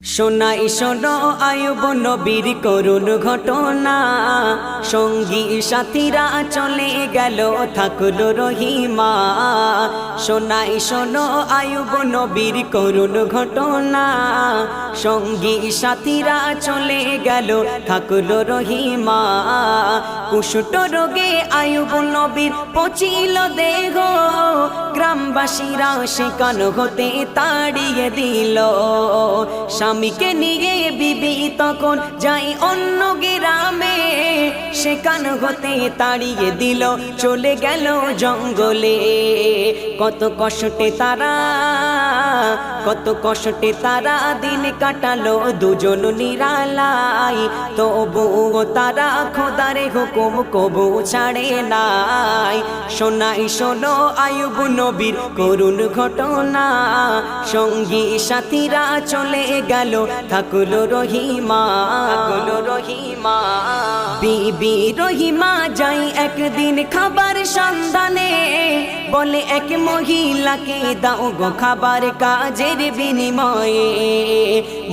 শোনাই শোনো আয়ুব নবীর করুণ ঘটনা, সঙ্গী সাথীরা চলে গেল থাকলো রহিমা। শোনাই শোনো আয়ুব নবীর করুণ ঘটনা, সঙ্গী সাথীরা চলে গেল থাকলো রহিমা। কুষ্ঠ রোগে আয়ুব নবীর পচিল দেহ, গ্রামবাসীরা সেখান হতে তাড়িয়ে দিল। স্বামীকে নিয়ে বিবি তখন যাই অন্য গ্রামে, সেখান হতে তাড়িয়ে দিল চলে গেল জঙ্গলে। কত কষ্টে তারা দিন কাটালো দুজন নিরালাই, তবুও তারা খোদারে হুকুম কবু ছাড়ে নাই। শোনাই শোনো আয়ুব নবীর করুণ ঘটনা, সঙ্গী সাথীরা চলে গেল থাকলো রহিমা। বিবি রহিমা যাই একদিন খাবার সন্ধানে, বলে এক মহিলাকে দাও গো খাবার কাজের বিনিময়ে।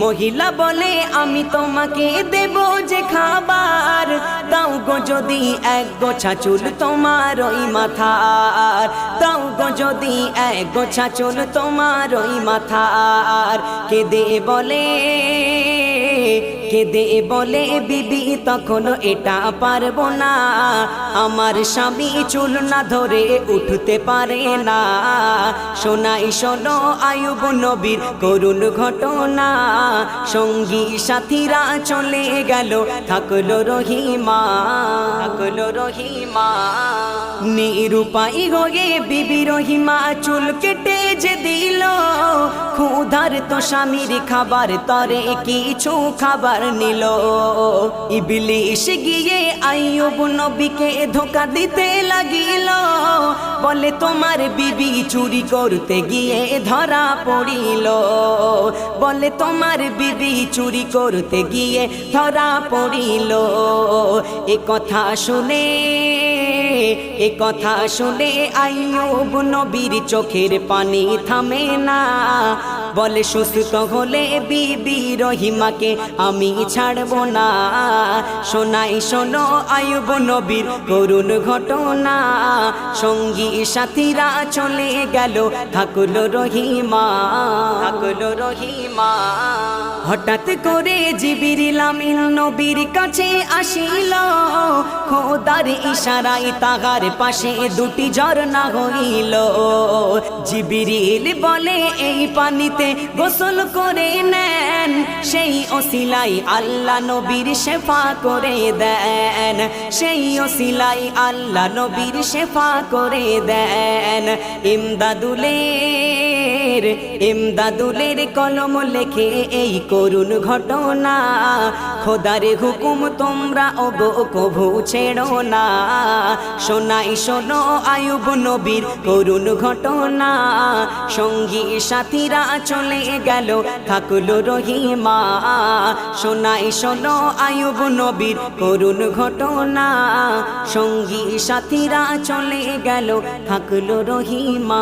মহিলা বলে আমি তোমাকে দেব যে খাবার, দাও গো যদি এক গোছা চুল তোমার ওই মাথার, দাও গো যদি এক গোছা চুল তোমার ওই মাথার। কেঁদে বলে বিবি তখন এটা পারবো না, আমার স্বামী চুল না ধরে উঠতে পারে না। শোনাই শোনো আয়ুব নবীর করুণ ঘটনা, সঙ্গী সাথীরা চলে গেল থাকলো রহিমা। নিরুপায় হয়ে বিবি রহিমা চুল কেটে যে দিল, ক্ষুধার তো স্বামীর খাবার তরে কিছু খাবার নিল। ইবলিশ গিয়ে আইয়ুব নবীকে ধোঁকা দিতে লাগিল, বলে তোমার বিবি চুরি করতে গিয়ে ধরা পড়িল, বলে তোমার বিবি চুরি করতে গিয়ে ধরা পড়িল। এ কথা শুনে আইয়ুব নবীর চোখের পানি থামে না, বলে সুস্থ হলে বিবি রহিমাকে আমি ছাড়ব না। শোনাই শোনো আয়ুব নবীর করুণ ঘটনা, সঙ্গী সাথীরা চলে গেল থাকলো রহিমা। হঠাৎ করে জিবরিল আমিন নবীর কাছে আসিল, খোদার ইশারায় তাহার পাশে দুটি ঝরনা হইল। জিবরিল বলে এই পানিতে গোসল করে নেন, সেই ওসিলাই আল্লাহ নবীর শেফা করে দেন, সেই ওসিলাই আল্লাহ নবীর শেফা করে দেন। ইমদাদুলের কলম লেখে এই করুণ ঘটনা, খোদারে হুকুম তোমরা ওগো কভু ছেড়ো না। শোনাই শোনো আয়ুব নবীর করুণ ঘটনা, সঙ্গী সাথীরা চলে গেল থাকলো রহিমা। শোনাই শোনো আয়ুব নবীর করুণ ঘটনা, সঙ্গী সাথীরা চলে গেল থাকলো রহিমা।